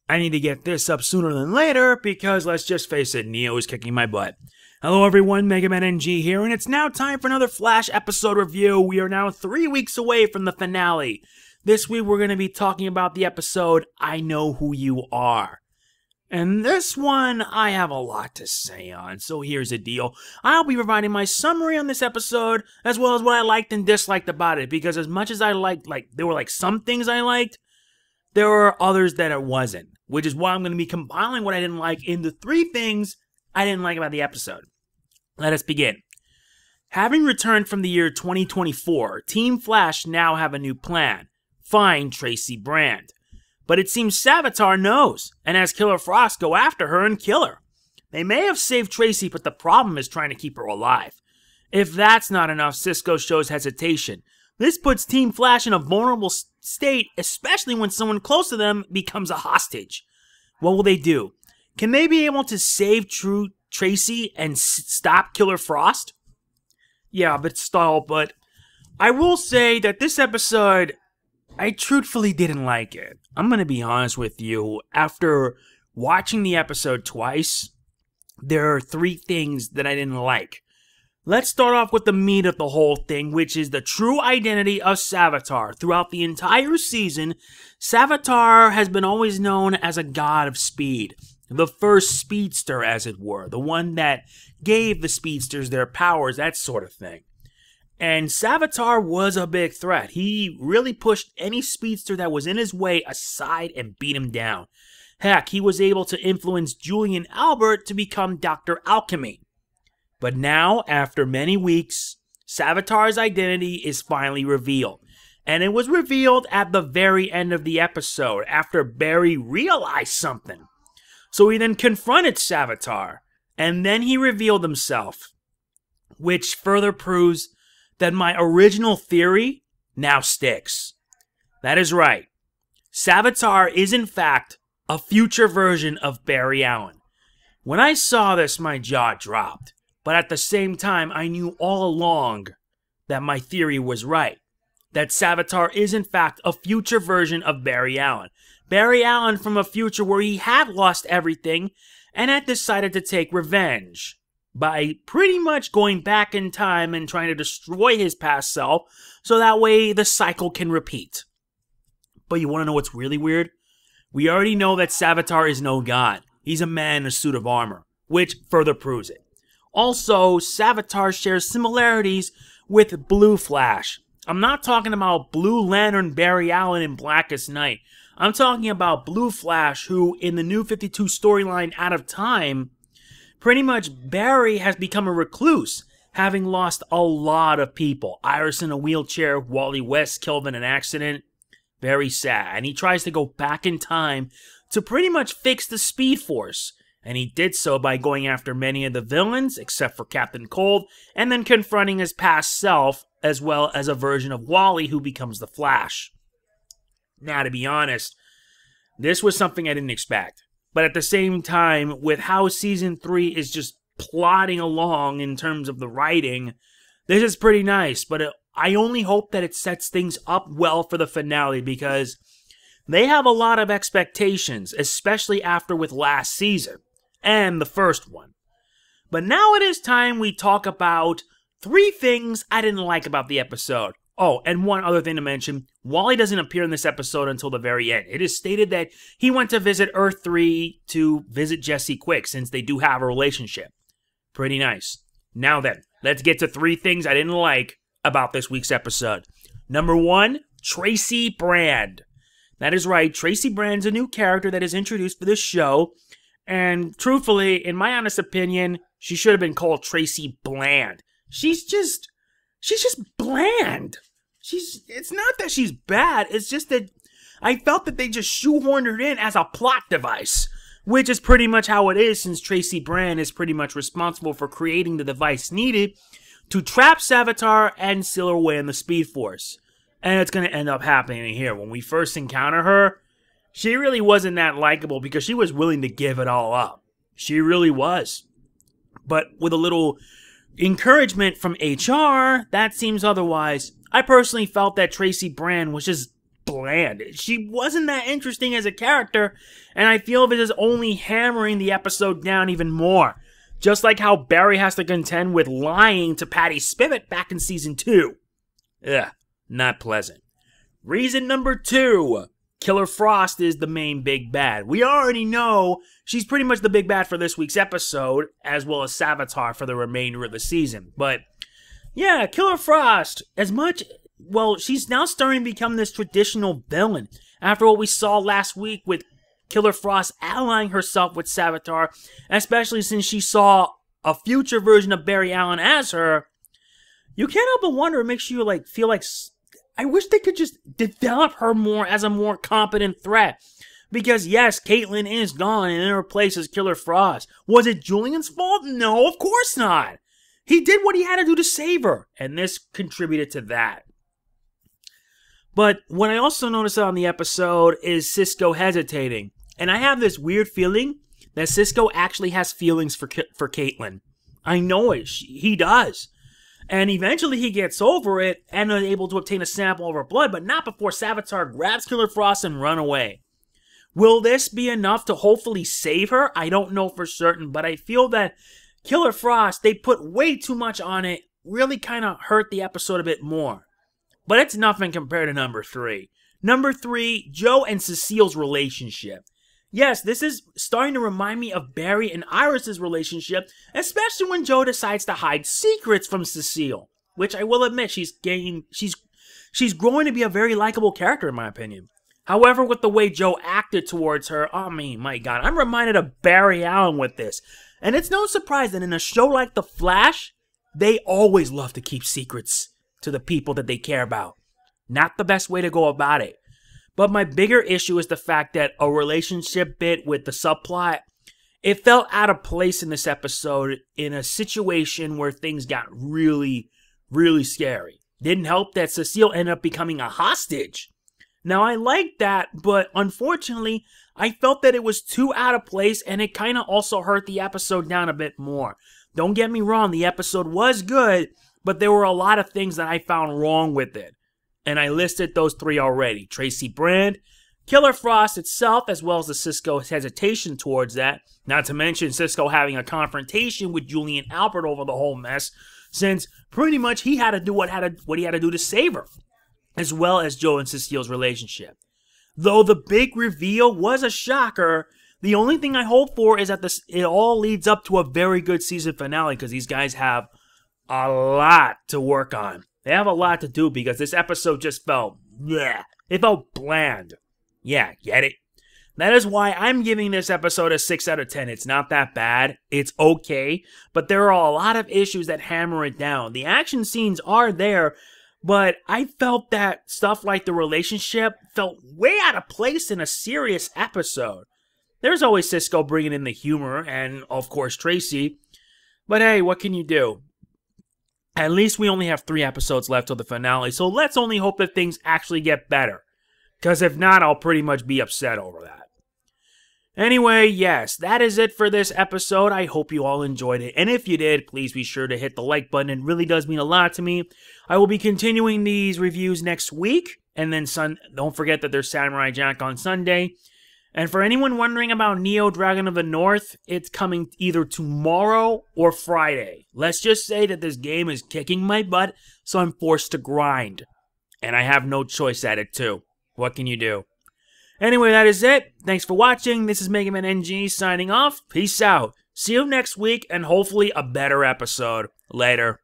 I need to get this up sooner than later because let's just face it, Neo is kicking my butt. Hello everyone, Mega Man NG here, and it's now time for another Flash episode review. We are now 3 weeks away from the finale. This week we're going to be talking about the episode, I Know Who You Are. And this one, I have a lot to say on, so here's the deal. I'll be providing my summary on this episode, as well as what I liked and disliked about it, because as much as I liked, there were some things I liked, there were others that it wasn't, which is why I'm going to be compiling what I didn't like into 3 things I didn't like about the episode. Let us begin. Having returned from the year 2024, Team Flash now have a new plan. Find Tracy Brand. But it seems Savitar knows, and has Killer Frost go after her and kill her. They may have saved Tracy, but the problem is trying to keep her alive. If that's not enough, Cisco shows hesitation. This puts Team Flash in a vulnerable state, especially when someone close to them becomes a hostage. What will they do? Can they be able to save Tracy and stop Killer Frost? Yeah, but I will say that this episode, I truthfully didn't like it. I'm going to be honest with you. After watching the episode twice, there are 3 things that I didn't like. Let's start off with the meat of the whole thing, which is the true identity of Savitar. Throughout the entire season, Savitar has been always known as a god of speed. The first speedster, as it were. The one that gave the speedsters their powers, that sort of thing. And Savitar was a big threat. He really pushed any speedster that was in his way aside and beat him down. Heck, he was able to influence Julian Albert to become Dr. Alchemy. But now, after many weeks, Savitar's identity is finally revealed. And it was revealed at the very end of the episode, after Barry realized something. So he then confronted Savitar, and then he revealed himself, which further proves that my original theory now sticks. That is right. Savitar is in fact a future version of Barry Allen. When I saw this, my jaw dropped. But at the same time, I knew all along that my theory was right. That Savitar is in fact a future version of Barry Allen. Barry Allen from a future where he had lost everything and had decided to take revenge by pretty much going back in time and trying to destroy his past self so that way the cycle can repeat. But you want to know what's really weird? We already know that Savitar is no god. He's a man in a suit of armor, which further proves it. Also, Savitar shares similarities with Blue Flash. I'm not talking about Blue Lantern Barry Allen in Blackest Night. I'm talking about Blue Flash, who in the New 52 storyline Out of Time, pretty much Barry has become a recluse, having lost a lot of people. Iris in a wheelchair, Wally West killed in an accident. Very sad. And he tries to go back in time to pretty much fix the Speed Force. And he did so by going after many of the villains, except for Captain Cold, and then confronting his past self, as well as a version of Wally who becomes the Flash. Now, to be honest, this was something I didn't expect. But at the same time, with how Season 3 is just plodding along in terms of the writing, this is pretty nice. But I only hope that it sets things up well for the finale, because they have a lot of expectations, especially after with last season. And the first one. But now it is time we talk about 3 things I didn't like about the episode. Oh, and one other thing to mention, Wally doesn't appear in this episode until the very end. It is stated that he went to visit Earth 3 to visit Jesse Quick, since they do have a relationship. Pretty nice. Now then, let's get to 3 things I didn't like about this week's episode. Number 1, Tracy Brand. That is right, Tracy Brand's a new character that is introduced for this show. And truthfully, in my honest opinion, she should have been called Tracy Bland. She's just bland. It's not that she's bad, it's just that I felt that they just shoehorned her in as a plot device. Which is pretty much how it is, since Tracy Brand is pretty much responsible for creating the device needed to trap Savitar and seal her away in the Speed Force. And it's going to end up happening here. When we first encounter her, she really wasn't that likable because she was willing to give it all up. She really was. But with a little encouragement from HR, that seems otherwise. I personally felt that Tracy Brand was just bland. She wasn't that interesting as a character, and I feel this is only hammering the episode down even more. Just like how Barry has to contend with lying to Patty Spivot back in season 2. Ugh, not pleasant. Reason number 2. Killer Frost is the main big bad. We already know she's pretty much the big bad for this week's episode, as well as Savitar for the remainder of the season. But, yeah, Killer Frost, she's now starting to become this traditional villain. After what we saw last week with Killer Frost allying herself with Savitar, especially since she saw a future version of Barry Allen as her, you can't help but wonder. It makes you feel like I wish they could just develop her more as a more competent threat. Because yes, Caitlin is gone and in her place is Killer Frost. Was it Julian's fault? No, of course not. He did what he had to do to save her, and this contributed to that. But what I also noticed on the episode is Cisco hesitating. And I have this weird feeling that Cisco actually has feelings for Caitlin. I know it. He does. And eventually he gets over it and is able to obtain a sample of her blood, but not before Savitar grabs Killer Frost and run away. Will this be enough to hopefully save her? I don't know for certain, but I feel that Killer Frost, they put way too much on it, really kind of hurt the episode a bit more. But it's nothing compared to number 3. Number 3, Joe and Cecile's relationship. Yes, this is starting to remind me of Barry and Iris's relationship, especially when Joe decides to hide secrets from Cecile, which I will admit she's growing to be a very likable character in my opinion. However, with the way Joe acted towards her, my God, I'm reminded of Barry Allen with this. And it's no surprise that in a show like The Flash, they always love to keep secrets to the people that they care about. Not the best way to go about it. But my bigger issue is the fact that a relationship bit with the subplot, it felt out of place in this episode in a situation where things got really, really scary. Didn't help that Cecile ended up becoming a hostage. Now, I liked that, but unfortunately, I felt that it was too out of place, and it kind of also hurt the episode down a bit more. Don't get me wrong, the episode was good, but there were a lot of things that I found wrong with it. And I listed those 3 already. Tracy Brand, Killer Frost itself, as well as the Cisco's hesitation towards that. Not to mention Cisco having a confrontation with Julian Albert over the whole mess, since pretty much he had to do what he had to do to save her. As well as Joe and Cecile's relationship. Though the big reveal was a shocker, the only thing I hope for is that it all leads up to a very good season finale, because these guys have a lot to work on. They have a lot to do because this episode just felt bleh. It felt bland. Yeah, get it? That is why I'm giving this episode a 6 out of 10. It's not that bad. It's okay. But there are a lot of issues that hammer it down. The action scenes are there, but I felt that stuff like the relationship felt way out of place in a serious episode. There's always Cisco bringing in the humor and, of course, Tracy. But hey, what can you do? At least we only have 3 episodes left till the finale, so let's only hope that things actually get better. Because if not, I'll pretty much be upset over that. Anyway, yes, that is it for this episode. I hope you all enjoyed it. And if you did, please be sure to hit the like button. It really does mean a lot to me. I will be continuing these reviews next week. And then don't forget that there's Samurai Jack on Sunday. And for anyone wondering about Neo Dragon of the North, it's coming either tomorrow or Friday. Let's just say that this game is kicking my butt, so I'm forced to grind. And I have no choice at it too. What can you do? Anyway, that is it. Thanks for watching. This is Mega Man NG signing off. Peace out. See you next week and hopefully a better episode. Later.